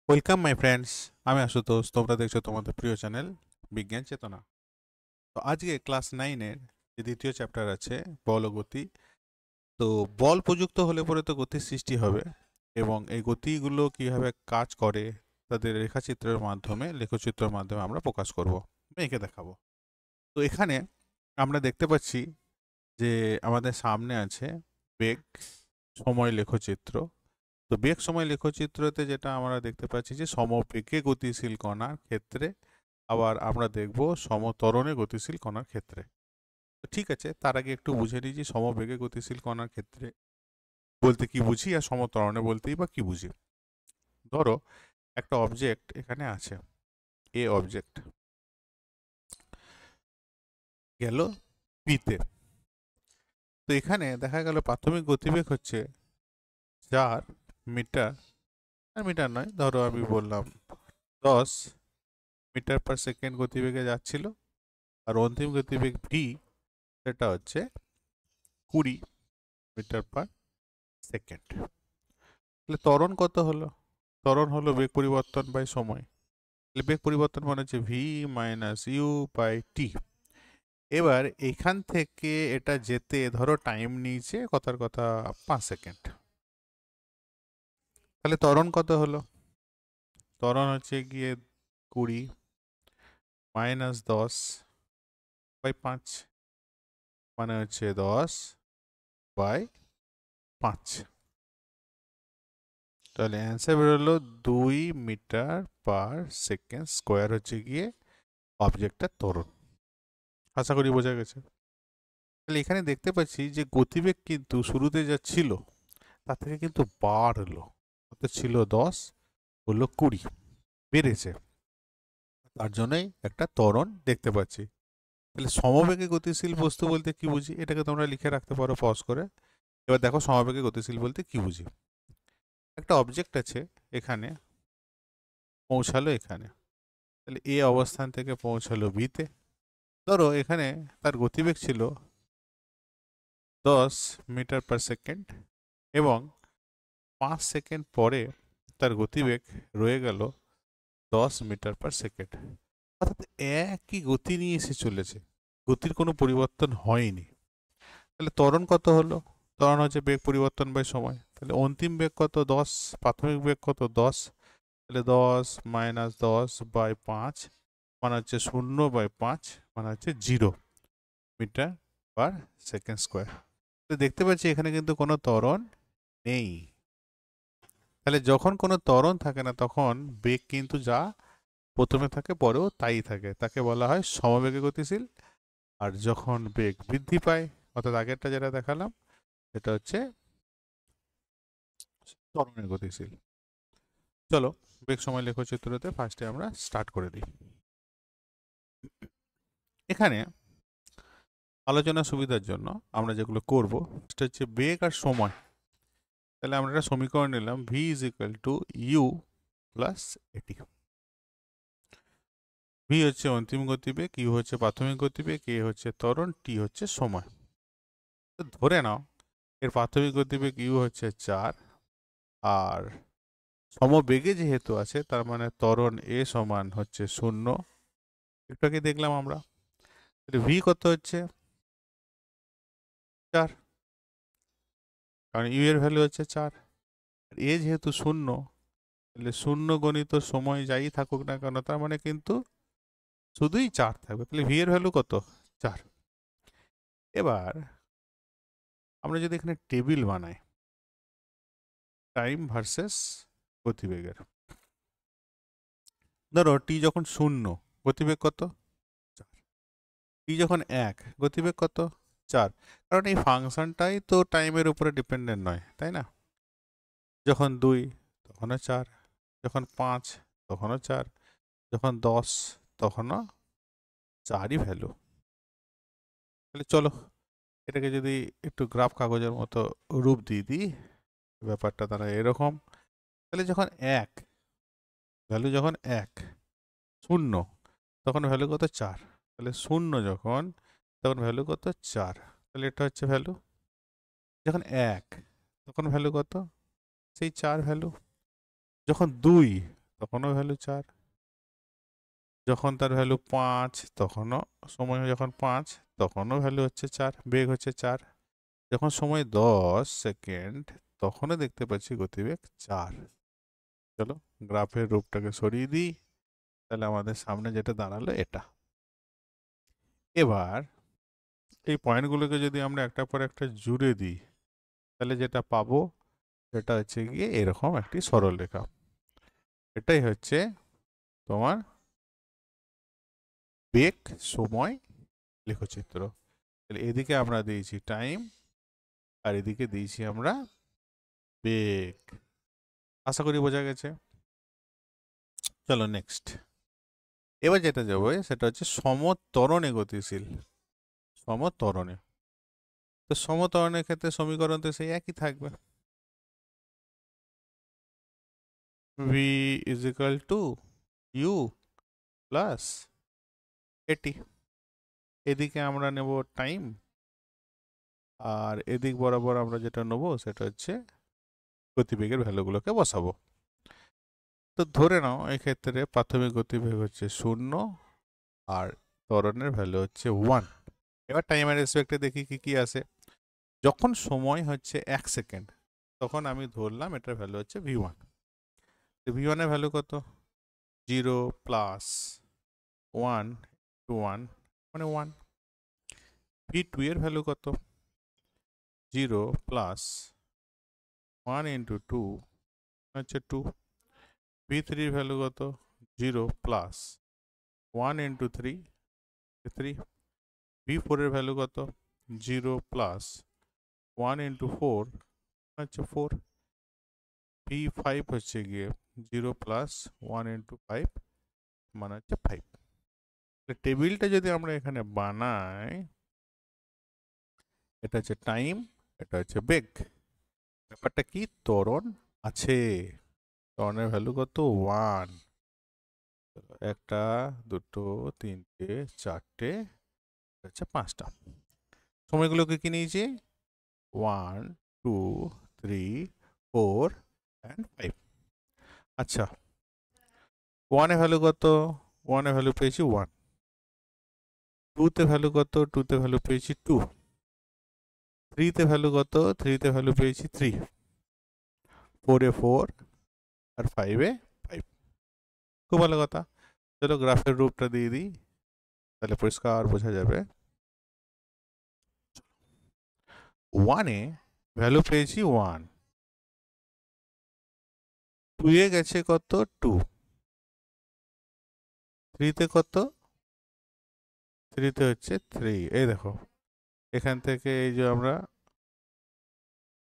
Welcome my friends. আমি আশুতোষ, তোমরা দেখছো তোমাদের প্রিয় চ্যানেল বিজ্ঞান চেতনা। তো আজকে ক্লাস 9-এর যে দ্বিতীয় চ্যাপ্টার আছে বল ও গতি। তো বল প্রযুক্ত হলে পরে তো গতির সৃষ্টি হবে, এবং এই গতিগুলো কিভাবে কাজ করে তাদের রেখাচিত্রের মাধ্যমে, লেখচিত্রের মাধ্যমে আমরা প্রকাশ করব, এঁকে দেখাবো। তো এখানে আমরা দেখতে পাচ্ছি যে আমাদের সামনে আছে বেগ, সময়, লেখচিত্র। তো বেগ, সময়, লেখচিত্রতে যেটা আমরা দেখতে পাচ্ছি যে সমবেগে গতিশীল কণার ক্ষেত্রে, আবার আমরা দেখব সমত্বরণে গতিশীল কণার ক্ষেত্রে। তো ঠিক আছে, তার আগে একটু বুঝে নিই যে সমবেগে গতিশীল কণার ক্ষেত্রে বলতে কি বুঝি আর সমত্বরণে বলতেই বা কি বুঝি। ধরো একটা অবজেক্ট এখানে আছে, এ অবজেক্ট গেল বিতে। তো এখানে দেখা গেল প্রাথমিক গতিবেগ হচ্ছে 4 মিটার, আর মিটার নয়, ধরো আমি বললাম 10 মিটার/সেকেন্ড গতিবেগে যাচ্ছিল। আর অন্তিম গতিবেগ ভি, সেটা হচ্ছে 20 মিটার/সেকেন্ড। তাহলে ত্বরণ কত হলো? ত্বরণ হলো বেগ পরিবর্তন বাই সময়। তাহলে বেগ পরিবর্তন মানে হচ্ছে V minus you by T. এবার এখান থেকে এটা যেতে ধরো টাইম নিয়েছে কথার কথা 5 সেকেন্ড। তাহলে ত্বরণ কত হলো? ত্বরণ হচ্ছে গিয়ে 20 - 10/5, মানে হচ্ছে 10/5। তাহলে অ্যান্সার বেরোলো 2 মিটার/সেকেন্ড স্কোয়ার হচ্ছে গিয়ে অবজেক্টটার ত্বরণ। আশা করি বোঝা গেছে। তাহলে এখানে দেখতে পাচ্ছি যে গতিবেগ কিন্তু শুরুতে যা ছিল তার থেকে কিন্তু বাড়লো। অর্থাৎ ছিল 10, হলো 20, বেড়েছে। তার জন্যই একটা ত্বরণ দেখতে পাচ্ছি। তাহলে সমবেগে গতিশীল বস্তু বলতে কি বুঝি, এটাকে তোমরা লিখে রাখতে পারো পজ করে। এবার দেখো সমবেগে গতিশীল বলতে কি বুঝি। একটা অবজেক্ট আছে এখানে, পৌঁছালো এখানে। তাহলে এ অবস্থান থেকে পৌঁছালো বিতে। ধরো এখানে তার গতিবেগ ছিল 10 মিটার/সেকেন্ড, এবং 5 সেকেন্ড পরে তার গতিবেগ রয়ে গেল 10 মিটার/সেকেন্ড। অর্থাৎ একই গতি নিয়ে এসে চলেছে, গতির কোনো পরিবর্তন হয়নি। তাহলে ত্বরণ কত হলো? ত্বরণ হচ্ছে বেগ পরিবর্তন বাই সময়। তাহলে অন্তিম বেগ কত? 10, প্রাথমিক বেগ কত? 10। তাহলে 10 - 10/5 মানে হচ্ছে 0/5, মানে হচ্ছে 0 মিটার/সেকেন্ড স্কোয়ার। তো দেখতে পাচ্ছি এখানে কিন্তু কোনো ত্বরণ নেই। তাহলে যখন কোনো ত্বরণ থাকে না তখন বেগ কিন্তু যা প্রথমে থাকে পরেও তাই থাকে, তাকে বলা হয় সমবেগে গতিশীল। আর যখন বেগ বৃদ্ধি পায়, অর্থাৎ আগেরটা যেটা দেখালাম, সেটা হচ্ছে ত্বরণে গতিশীল। চলো বেগ, সময়, লেখচিত্রতে ফার্স্টে আমরা স্টার্ট করে দিই। এখানে আলোচনার সুবিধার জন্য আমরা যেগুলো করব সেটা হচ্ছে বেগ আর সময়। তাহলে আমরা একটা সমীকরণ নিলাম, V is equal to U plus A T. V হচ্ছে অন্তিম গতিবেগ, ইউ হচ্ছে প্রাথমিক গতিবেগ, এ হচ্ছে ত্বরণ, টি হচ্ছে সময়। তো ধরে নাও এর প্রাথমিক গতিবেগ ইউ হচ্ছে 4, আর সমবেগে যেহেতু আছে তার মানে ত্বরণ এ সমান হচ্ছে 0। একটু আগে দেখলাম আমরা। ভি কত হচ্ছে? 4, কারণ ইউ এর ভ্যালু হচ্ছে 4। আর এ যেহেতু 0, তাহলে 0 গণিত সময় যাই থাকুক না কেন তার মানে কিন্তু শুধুই 4 থাকবে। তাহলে ভি এর ভ্যালু কত? 4। এবার আমরা যদি এখানে টেবিল বানাই টাইম ভার্সেস গতিবেগের, ধরো টি যখন 0 গতিবেগ কত? 4। টি যখন 1 গতিবেগ কত? 4। কারণ এই ফাংশনটাই তো টাইমের উপরে ডিপেন্ডেন্ট নয়, তাই না? যখন 2 তখনও 4, যখন 5 তখনও 4, যখন 10 তখনও 4ই ভ্যালু। তাহলে চলো এটাকে যদি একটু গ্রাফ কাগজের মতো রূপ দিয়ে দিই, ব্যাপারটা তারা এরকম। তাহলে যখন 1 ভ্যালু, যখন 1 0 তখন ভ্যালু কত? 4। তাহলে 0 যখন, তখন ভ্যালু কত? 4। তাহলে এটা হচ্ছে ভ্যালু। যখন 1 তখন ভ্যালু কত? সেই 4 ভ্যালু। যখন 2 তখনও ভ্যালু 4, যখন তার ভ্যালু 5 তখনও সময় যখন 5 তখনও ভ্যালু হচ্ছে 4, বেগ হচ্ছে 4। যখন সময় 10 সেকেন্ড তখনও দেখতে পাচ্ছি গতিবেগ 4। চলো গ্রাফের রূপটাকে সরিয়ে দিই, তাহলে আমাদের সামনে যেটা দাঁড়ালো এটা। এবার এই পয়েন্টগুলোকে যদি আমরা একটার পর একটা জুড়ে দিই, তাহলে যেটা পাবো সেটা হচ্ছে গিয়ে এরকম একটি সরল রেখা। এটাই হচ্ছে তোমার বেগ সময় লেখচিত্র। তাহলে এদিকে আমরা দিয়েছি টাইম আর এদিকে দিয়েছি আমরা বেগ। আশা করি বোঝা গেছে। চলো নেক্সট। এবার যেটা যাবো সেটা হচ্ছে সমত্বরণে গতিশীল। সমত্বরণে, তো সমত্বরণের ক্ষেত্রে সমীকরণ তো সেই একই থাকবে, v is equal to U plus A T. এদিকে আমরা নেব টাইম আর এদিক বরাবর আমরা যেটা নেবো সেটা হচ্ছে গতিবেগের ভ্যালুগুলোকে বসাবো। তো ধরে নাও এক্ষেত্রে প্রাথমিক গতিবেগ হচ্ছে 0 আর ত্বরণের ভ্যালু হচ্ছে 1। এবার টাইমের রেসপেক্টে দেখি কি কি আসে। যখন সময় হচ্ছে 1 সেকেন্ড তখন আমি ধরলাম এটার ভ্যালু হচ্ছে v1। তো v1 এর ভ্যালু কত? 0 প্লাস 1 টু 1 মানে 1। v2 এর ভ্যালু কত? 0 প্লাস 1 ইন্টু 2 হচ্ছে 2। v3 এর ভ্যালু কত? 0 প্লাস 1 ইন্টু 3 3। v4 এর ভ্যালু কত? 0 প্লাস 1 ইন্টু 4 হচ্ছে 4। v5 হচ্ছে গিয়ে 0 প্লাস 1 ইন্টু 5 মানে হচ্ছে 5। টেবিলটা যদি আমরা এখানে বানাই, এটা হচ্ছে টাইম, এটা হচ্ছে বেগ। ব্যাপারটা কি? ত্বরণ আছে, ত্বরণের ভ্যালু কত? 1। একটা, দুটো, তিনটে, চারটে, হচ্ছে 5টা। সময়গুলোকে কি নিয়েছি? 1 2 3 4 and 5। আচ্ছা, 1 এর ভ্যালু কত? 1 এর ভ্যালু পেয়েছি 1। 2 তে ভ্যালু কত? 2 তে ভ্যালু পেয়েছি 2। 3 তে ভ্যালু কত? 3 তে ভ্যালু পেয়েছি 3। 4 এ 4 আর 5 এ 5। খুব ভালো কথা। চলো গ্রাফের রূপটা দিয়ে দিই, তাহলে পরিষ্কার বোঝা যাবে। 1 এ ভ্যালু পেয়েছি 1, 2 এ গেছে কত? 2। 3 তে কত? 3 তে হচ্ছে 3। এই দেখো এখান থেকে এই যে আমরা,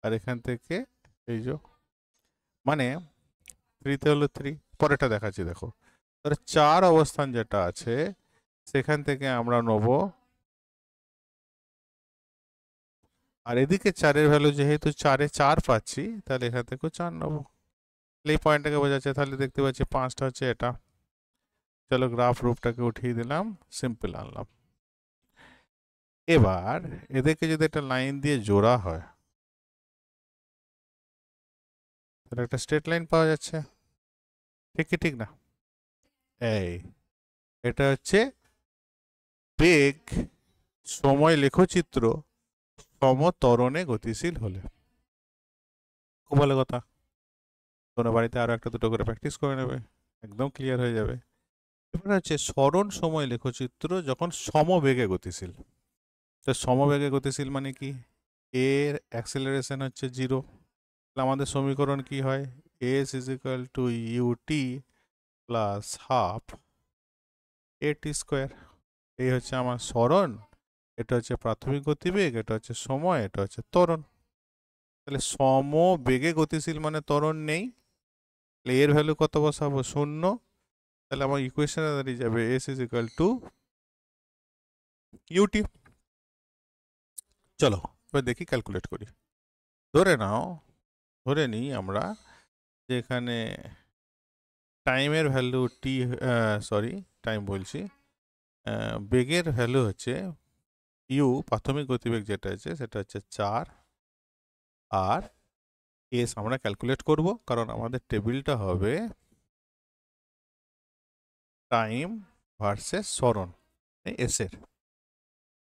আর এখান থেকে এই যে, মানে 3 তে হলো 3। পরেরটা দেখাচ্ছি দেখো। তাহলে 4 অবস্থান যেটা আছে সেখান থেকে আমরা নেব, আর এদিকে 4 এর ভ্যালু যেহেতু 4 এ 4 পাচ্ছি তাহলে এখান থেকেও 4 নেব। এই পয়েন্টটাকে বোঝা যাচ্ছে। তাহলে দেখতে পাচ্ছি 5টা হচ্ছে এটা। চলো গ্রাফ রূপটাকে উঠিয়ে দিলাম, সিম্পল আনলাম। এবার এদেরকে যদি একটা লাইন দিয়ে জোড়া হয় তাহলে একটা স্ট্রেট লাইন পাওয়া যাচ্ছে, ঠিক কি ঠিক না? এই এটা হচ্ছে বেগ সময় লেখচিত্র সমত্বরণে গতিশীল হলে। খুব ভালো কথা। তোমরা বাড়িতে আরো একটা দুটো করে প্র্যাকটিস করে নেবে, একদম ক্লিয়ার হয়ে যাবে। এবার হচ্ছে সরণ সময় লেখচিত্র যখন সমবেগে গতিশীল। তো সমবেগে গতিশীল মানে কি? এর অ্যাক্সেলারেশন হচ্ছে 0। আমাদের সমীকরণ কি হয়? s is equal to U T plus half A T square. এই হচ্ছে আমার সরণ, এটা হচ্ছে প্রাথমিক গতিবেগ, এটা হচ্ছে সময়, এটা হচ্ছে ত্বরণ। তাহলে সমবেগে গতিশীল মানে ত্বরণ নেই, তাহলে এর ভ্যালু কত বসাবো? 0। তাহলে আমার ইকুয়েশনে দাঁড়িয়ে যাবে s is equal to U T. চলো এবার দেখি ক্যালকুলেট করি। ধরে নিই আমরা যে এখানে টাইমের ভ্যালু টাইম বলছি, বেগের ভ্যালু হচ্ছে ইউ, প্রাথমিক গতিবেগ যেটা আছে সেটা হচ্ছে 4, আর এস আমরা ক্যালকুলেট করব কারণ আমাদের টেবিলটা হবে টাইম ভার্সেস সরণ এস এর।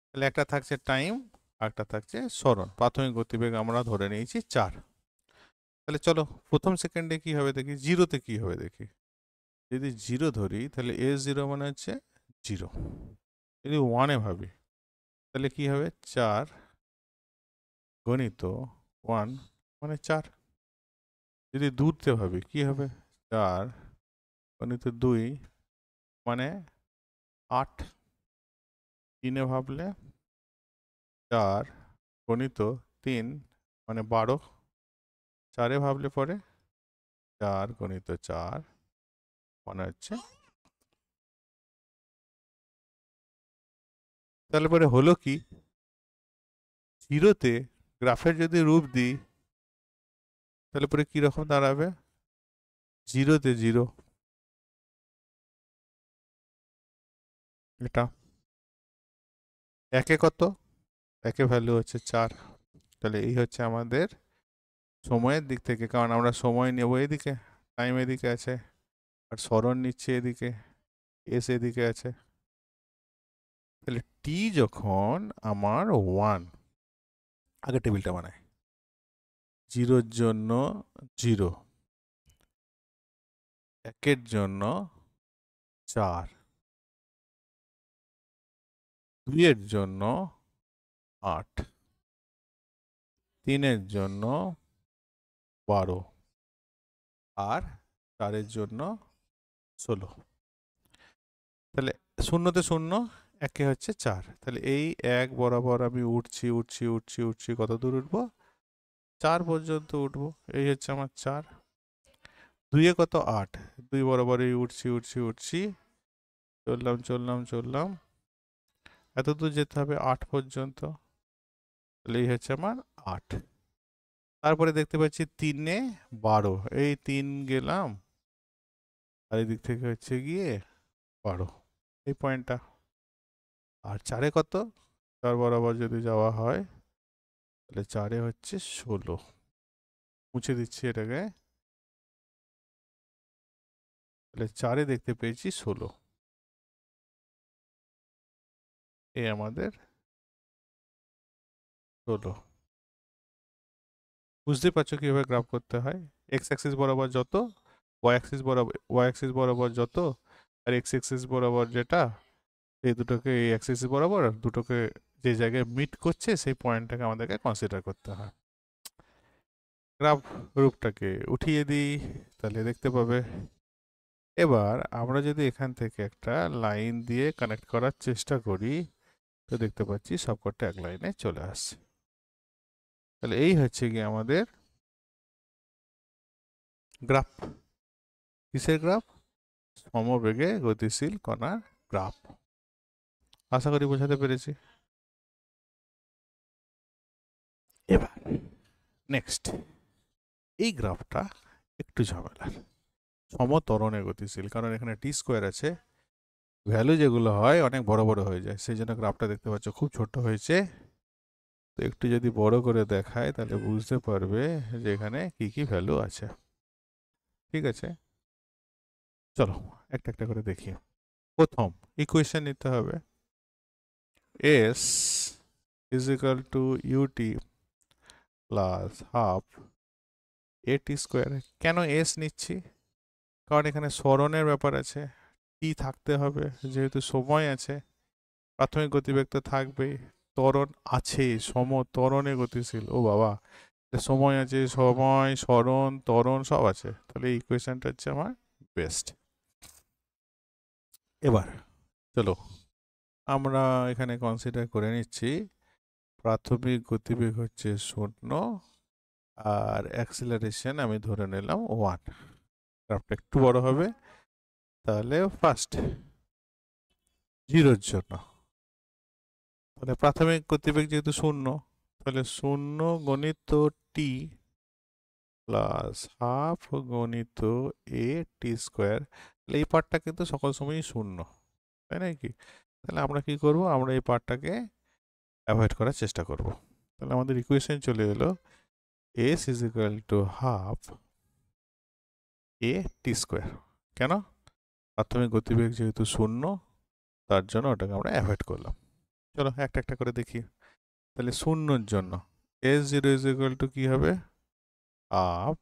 তাহলে একটা থাকছে টাইম আর একটা থাকছে সরণ। প্রাথমিক গতিবেগ আমরা ধরে নিয়েছি 4। তাহলে চলো প্রথম সেকেন্ডে কি হবে দেখি, জিরোতে কি হবে দেখি। যদি 0 ধরি তাহলে s0 মানে হচ্ছে 0। যদি 1-এ ভাবি তাহলে কি হবে, 4 গণিত 1 মানে 4। যদি দূরতে ভাবি কি হবে, 4 গণিত 2 মানে 8। 3-এ ভাবলে 4 গণিত 3 মানে 12। 4-এ ভাবলে পরে 4 গণিত 4 মানে হচ্ছে। তাহলে পরে হলো কি, জিরোতে গ্রাফের যদি রূপ দিই তাহলে পরে কি রকম দাঁড়াবে, জিরোতে 0 এটা, একে কত, একে ভ্যালু হচ্ছে 4। তাহলে এই হচ্ছে আমাদের সময়ের দিক থেকে, কারণ আমরা সময় নেব এদিকে, টাইম এদিকে আছে, আর সরণ নিচ্ছে এদিকে, এস এদিকে আছে। তাহলে টি যখন আমার 1, আগে টেবিলটা বানাই, 0-র জন্য 0, 1-এর জন্য 4, 2-এর জন্য 8, 3-এর জন্য 12 আর 4-এর জন্য 16। তাহলে শূন্যতে 0, 1-এ হচ্ছে 4। তাহলে এই 1 বরাবর আমি উঠছি উঠছি উঠছি উঠছি, কত দূর উঠবো, 4 পর্যন্ত উঠবো। এই হচ্ছে আমার 4। 2-এ কত, 8, 2 বরাবর এই উঠছি উঠছি উঠছি, চললাম চললাম চললাম, এত দূর যেতে হবে 8 পর্যন্ত। তাহলে এই হচ্ছে আমার 8। তারপরে দেখতে পাচ্ছি 3-এ 12, এই 3 গেলাম আর এই দিক থেকে হচ্ছে গিয়ে 12, এই পয়েন্টটা। আর 4-এ কত, 4 বরাবর যদি যাওয়া হয় তাহলে 4-এ হচ্ছে 16, মুছে দিচ্ছি এটাকে। তাহলে 4-এ দেখতে পেয়েছি 16, এই আমাদের 16। বুঝতে পারছো কিভাবে গ্রাফ করতে হয়, এক্স অ্যাক্সিস বরাবর যত, ওয়াই অ্যাক্সিস বরাবর যত, আর এক্স অ্যাক্সিস বরাবর যেটা, এই দুটোকে এই অ্যাক্সিস বরাবর, আর দুটোকে যে জায়গায় মিট করছে সেই পয়েন্টটাকে আমাদেরকে কনসিডার করতে হয়। গ্রাফ রূপটাকে উঠিয়ে দিই, তাহলে দেখতে পাবে। এবার আমরা যদি এখান থেকে একটা লাইন দিয়ে কানেক্ট করার চেষ্টা করি তো দেখতে পাচ্ছি সবকটা এক লাইনে চলে আসছে। তাহলে এই হচ্ছে কি আমাদের গ্রাফ। কিসের গ্রাফ, সমবেগে গতিশীল কণার গ্রাফ। আশা করি বোঝাতে পেরেছি। এবার নেক্সট, এই গ্রাফটা একটু ঝামেলার, সমত্বরণে গতিশীল, কারণ এখানে টি স্কোয়ার আছে, ভ্যালু যেগুলো হয় অনেক বড় বড় হয়ে যায়, সেই জন্য গ্রাফটা দেখতে পাচ্ছ খুব ছোট হয়েছে। তো একটু যদি বড় করে দেখায় তাহলে বুঝতে পারবে যে এখানে কি কি ভ্যালু আছে। ঠিক আছে, চলো একটা একটা করে দেখি। প্রথম ইকুয়েশন নিতে হবে, s is equal to ut plus half at square. কেন s নিচ্ছি, কারণ এখানে সরণের ব্যাপার আছে, টি থাকতে হবে, যেহেতু সময় আছে, প্রাথমিক গতিবেগ তো থাকবেই, ত্বরণ আছে, সমত্বরণে গতিশীল। ও বাবা, সময় আছে, সময়, সরণ, ত্বরণ সব আছে, তাহলে এই ইকুয়েশনটা হচ্ছে আমার বেস্ট। এবার চলো আমরা এখানে কনসিডার করে নিচ্ছি প্রাথমিক গতিবেগ হচ্ছে 0 আর অ্যাক্সিলারেশন আমি ধরে নিলাম 1। গ্রাফটা একটু বড় হবে, তাহলে ফার্স্ট 0-র জন্য, তাহলে প্রাথমিক গতিবেগ যেহেতু 0, তাহলে 0 গণিত টি প্লাস হাফ গণিত এ টি স্কোয়ার। তাহলে এই পার্টটা কিন্তু সকল সময়ই 0, তাই নাকি? তাহলে আমরা কি করব, আমরা এই পার্টটাকে অ্যাভয়েড করার চেষ্টা করব। তাহলে আমাদের ইকুয়েশন চলে এলো s is equal to half A T square. কেন, প্রাথমিক গতিবেগ যেহেতু 0, তার জন্য ওটাকে আমরা অ্যাভয়েড করলাম। চলো একটা একটা করে দেখি। তাহলে 0-র জন্য s0 ইজ ইকুয়াল টু কি হবে? হাফ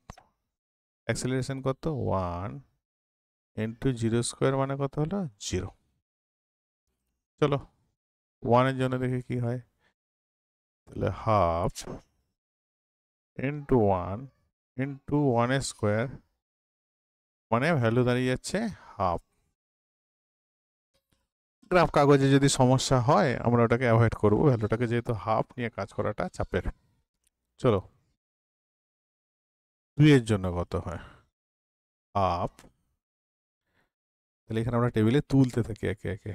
অ্যাক্সেলারেশন কত? 1 ইন্টু 0² মানে কত হলো? 0। চলো 1-এর জন্য দেখি কি হয়। তাহলে হাফ ইন্টু 1 ইন্টু 1² মানে ভ্যালু দাঁড়িয়ে যাচ্ছে হাফ। গ্রাফ কাগজে যদি সমস্যা হয় আমরা ওটাকে অ্যাভয়েড করব, ভ্যালুটাকে যেহেতু হাফ নিয়ে কাজ করাটা চাপের। চলো 2-এর জন্য কত হয়? হাফ। তাহলে এখানে আমরা টেবিলে তুলতে থাকি একে একে,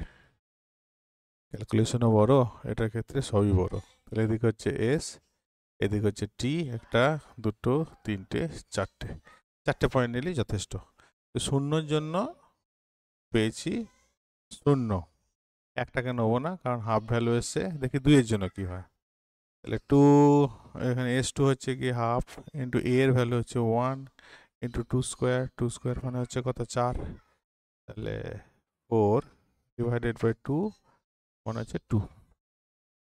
ক্যালকুলেশনও বড়, এটার ক্ষেত্রে সবই বড়। তাহলে এদিকে হচ্ছে এস, এদিকে হচ্ছে টি, একটা দুটো তিনটে চারটে পয়েন্ট নিলেই যথেষ্ট। তো 0-র জন্য পেয়েছি 0, একটাকে নেবো না কারণ হাফ ভ্যালু এসছে। দেখি 2-এর জন্য কি হয়। তাহলে 2, এখানে S2 হচ্ছে কি হাফ ইন্টু এ এর ভ্যালু হচ্ছে 1 ইন্টু 2² মানে হচ্ছে কত? 4। তাহলে 4 ডিভাইডেড বাই 2 মানে হচ্ছে 2।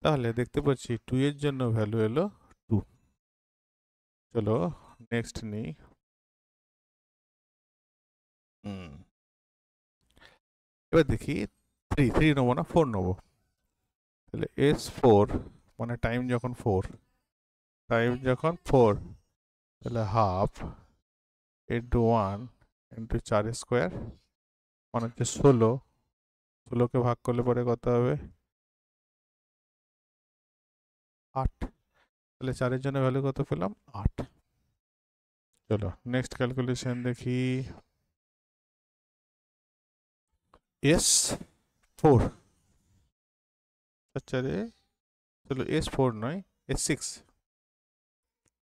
তাহলে দেখতে পাচ্ছি 2-এর জন্য ভ্যালু এলো 2। চলো নেক্সট নিই। এবার দেখি 3 নেবো না, 4 নেবো। তাহলে S4 মানে টাইম যখন 4, তাহলে হাফ ইন্টু 1 ইন্টু 4² মানে হচ্ছে 16। 16কে ভাগ করলে পরে কত হবে? 8। তাহলে 4-এর জন্য ভ্যালু কত পেলাম? 8। চলো নেক্সট ক্যালকুলেশন দেখি। S4 আচ্ছা রে, চলো S4 নয় S6,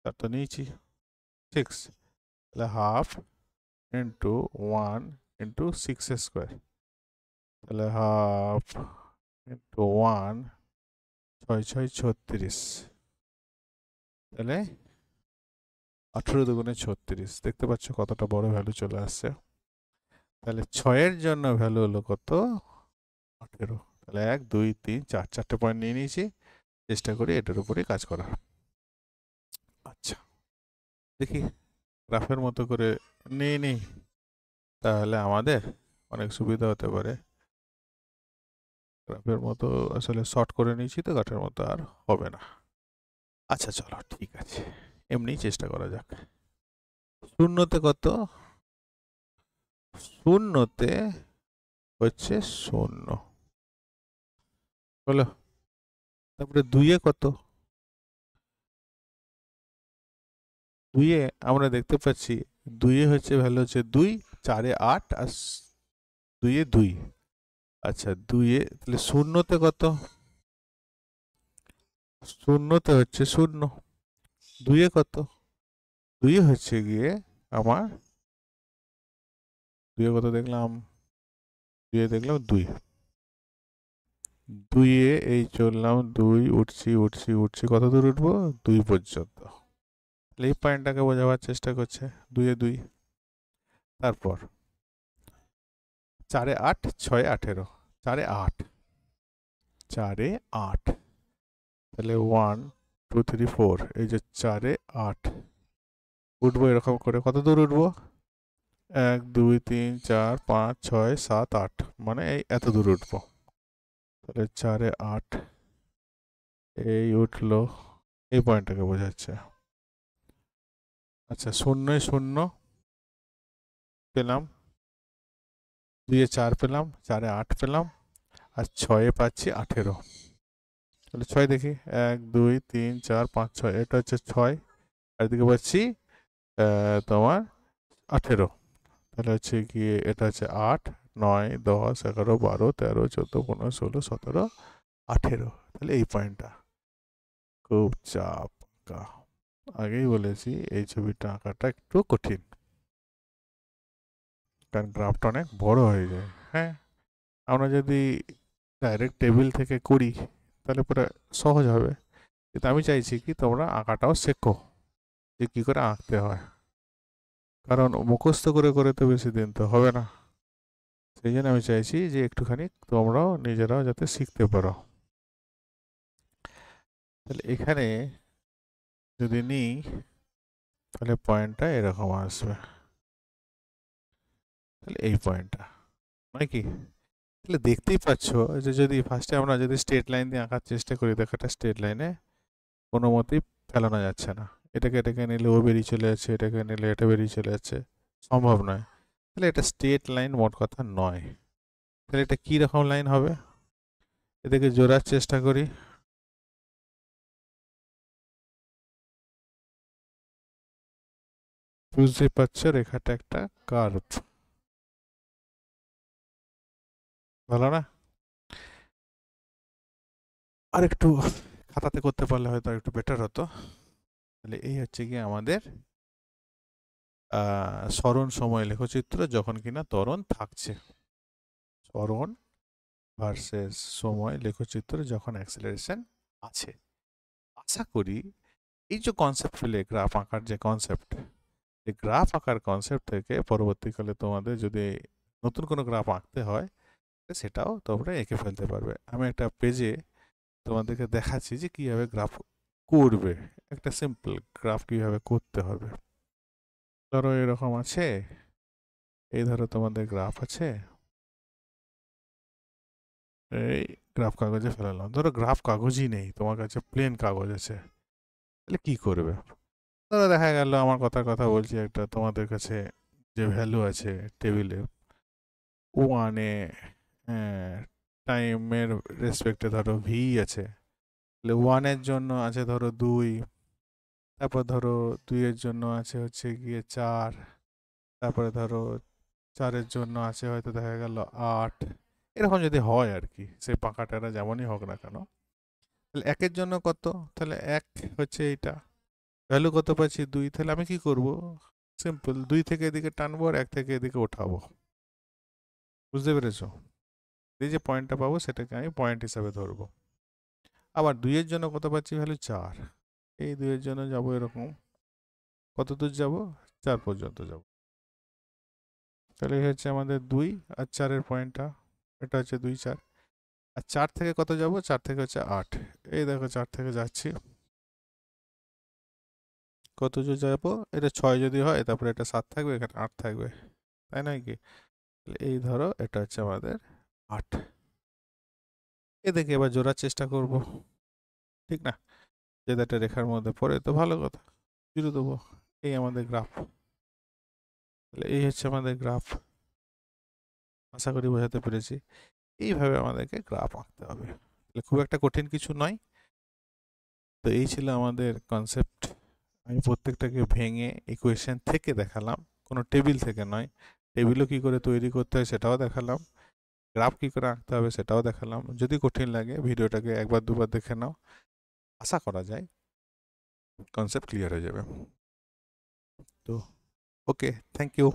তার তো নিয়েছি 6। তাহলে হাফ ইন্টু 1 ইন্টু 6², তাহলে হাফ ইন্টু 1 6 6 36, তাহলে 18 দুগুণে 36। দেখতে পাচ্ছ কতটা বড় ভ্যালু চলে আসছে। তাহলে 6-এর জন্য ভ্যালু হলো কত? 18। তাহলে 1 2 3 4, চারটে পয়েন্ট নিয়ে নিয়েছি। চেষ্টা করি এটার উপরেই কাজ করার। আচ্ছা দেখি গ্রাফের মতো করে নিয়ে নিই, তাহলে আমাদের অনেক সুবিধা হতে পারে। গ্রাফের মতো আসলে শর্ট করে নিয়েছি তো, গ্রাফের মতো আর হবে না। আচ্ছা চলো ঠিক আছে, এমনি চেষ্টা করা যাক। 0-তে কত? 0-তে হচ্ছে 0 হলো। তারপরে 2-এ কত? 2-এ আমরা দেখতে পাচ্ছি 2-এ হচ্ছে ভ্যালু হচ্ছে 2, 4-এ 8 আর 2-এ 2। আচ্ছা 2-এ তাহলে 0-তে কত? 0-তে হচ্ছে 0। 2-এ কত? 2-এ হচ্ছে গিয়ে আমার 2-এ কত দেখলাম? 2-এ দেখলাম 2। 2-এ এই চললাম 2 উঠছি কত দূর উঠবো? 2 পর্যন্ত। তাহলে এই পয়েন্টটাকে বোঝাবার চেষ্টা করছে 2-এ 2। তারপর 4-এ 8 6-এ 18, 4-এ 8, 4-এ 8, তাহলে 1 2 3 4, এই যে 4-এ 8 উঠবো এরকম করে। কত দূর উঠবো? 1 2 3 4 5 6 7 8 মানে এই এত দূর উঠবো। তাহলে 4-এ 8 এই উঠলো, এই পয়েন্টটাকে বোঝাচ্ছে। আচ্ছা 0-এ 0 পেলাম, 2-এ 4 পেলাম, 4-এ 8 পেলাম, আর 6-এ পাচ্ছি 18। তাহলে 6 দেখি 1 2 3 4 5 6, এটা হচ্ছে 6, আর এদিকে পাচ্ছি তোমার 18। তাহলে হচ্ছে গিয়ে এটা হচ্ছে 8 9 10 11 12 13 14 15 16 17 18। তাহলে এই পয়েন্টটা খুব চাপ আঁকা। আগেই বলেছি এই ছবিটা আঁকাটা একটু কঠিন, কারণ গ্রাফটা অনেক বড় হয়ে যায়। হ্যাঁ, আমরা যদি ডাইরেক্ট টেবিল থেকে করি তাহলে পুরো সহজ হবে, কিন্তু আমি চাইছি কি তোমরা আঁকাটাও শেখো যে কী করে আঁকতে হয়, কারণ মুখস্থ করে করে তো বেশি দিন তো হবে না। সেই জন্য আমি চাইছি যে একটুখানি তোমরাও নিজেরাও যাতে শিখতে পারো। তাহলে এখানে যদি নিই তাহলে পয়েন্টটা এরকম আসবে, তাহলে এই পয়েন্টটা নয় কি? তাহলে দেখতেই পাচ্ছ যে যদি ফার্স্টে আমরা যদি স্ট্রেট লাইন দিয়ে আঁকার চেষ্টা করি, দেখো একটা স্ট্রেট লাইনে কোনো মতেই ফেলানো যাচ্ছে না। এটাকে নিলে ও বেরিয়ে চলে যাচ্ছে, এটাকে নিলে এটা বেরিয়ে চলে যাচ্ছে, সম্ভব নয়। তাহলে এটা স্ট্রেট লাইন মোট কথা নয়। তাহলে এটা কি রকম লাইন হবে? এটাকে জোড়ার চেষ্টা করি। বুঝতে পারছো রেখাটা একটা কার্ভ, ভালো না? আর একটু খাতাতে করতে পারলে হয়তো একটু বেটার হতো। তাহলে এই হচ্ছে কি আমাদের সরণ সময় লেখচিত্র যখন কিনা ত্বরণ থাকছে। সরণ ভার্সেস সময় লেখচিত্র যখন অ্যাক্সেলারেশন আছে। আশা করি এই যে কনসেপ্ট পেলে গ্রাফ আঁকার যে কনসেপ্ট, এই গ্রাফ আঁকার কনসেপ্ট থেকে পরবর্তীকালে তোমাদের যদি নতুন কোনো গ্রাফ আঁকতে হয় সেটাও তোমরা এঁকে ফেলতে পারবে। আমি একটা পেজে তোমাদেরকে দেখাচ্ছি যে কীভাবে গ্রাফ করবে, একটা সিম্পল গ্রাফ কীভাবে করতে হবে। ধরো এরকম আছে, এই ধরো তোমাদের গ্রাফ আছে, এই গ্রাফ কাগজে ফেলালাম। ধরো গ্রাফ কাগজই নেই, তোমার কাছে প্লেন কাগজ আছে, তাহলে কি করবে? ধরো দেখা গেল আমার কথা বলছি, একটা তোমাদের কাছে যে ভ্যালু আছে টেবিলে ওয়ানে, টাইমের রেসপেক্টে ধরো ভি আছে, তাহলে ওয়ানের জন্য আছে ধরো 2, তারপর ধরো 2-এর জন্য আছে হচ্ছে গিয়ে 4, তারপরে ধরো 4-এর জন্য আছে হয়তো দেখা গেল 8, এরকম যদি হয় আর কি, সেই পাকাটারা যেমনই হোক না কেন। তাহলে 1-এর জন্য কত? তাহলে 1 হচ্ছে এইটা, ভ্যালু কত পাচ্ছি 2, তাহলে আমি কি করব? সিম্পল, 2 থেকে এদিকে টানবো আর 1 থেকে এদিকে ওঠাবো। বুঝতে পেরেছো? এই যে পয়েন্টটা পাবো সেটাকে আমি পয়েন্ট হিসাবে ধরবো। আবার 2-এর জন্য কত পাচ্ছি? ভ্যালু 4, এই 2-এর জন্য যাবো এরকম, কত দূর যাব? 4 পর্যন্ত যাব। তাহলে এই হচ্ছে আমাদের 2 আর 4-এর পয়েন্টটা, এটা হচ্ছে 2, 4। আর 4 থেকে কত যাব? 4 থেকে হচ্ছে 8, এই দেখো 4 থেকে যাচ্ছি, কত দূর যাবো? এটা 6 যদি হয় তারপরে এটা 7 থাকবে, এখানে 8 থাকবে, তাই নয় কি? এই ধরো এটা হচ্ছে আমাদের 8। এদিকে এবার জোড়ার চেষ্টা করব, ঠিক না? যদি একটা রেখার মধ্যে পড়ে তো ভালো কথা, জুড়ে দেবো। এই আমাদের গ্রাফ, তাহলে এই হচ্ছে আমাদের গ্রাফ। আশা করি বোঝাতে পেরেছি। এইভাবে আমাদেরকে গ্রাফ আঁকতে হবে, তাহলে খুব একটা কঠিন কিছু নয়। তো এই ছিল আমাদের কনসেপ্ট। আমি প্রত্যেকটাকে ভেঙে ইকুয়েশন থেকে দেখালাম, কোনো টেবিল থেকে নয়। টেবিলও কী করে তৈরি করতে হয় সেটাও দেখালাম, গ্রাফ কী করে আঁকতে হবে সেটাও দেখালাম। যদি কঠিন লাগে ভিডিওটাকে একবার দুবার দেখে নাও, আশা করা যায় কনসেপ্ট ক্লিয়ার হয়ে যাবে। তো ওকে, থ্যাংক ইউ।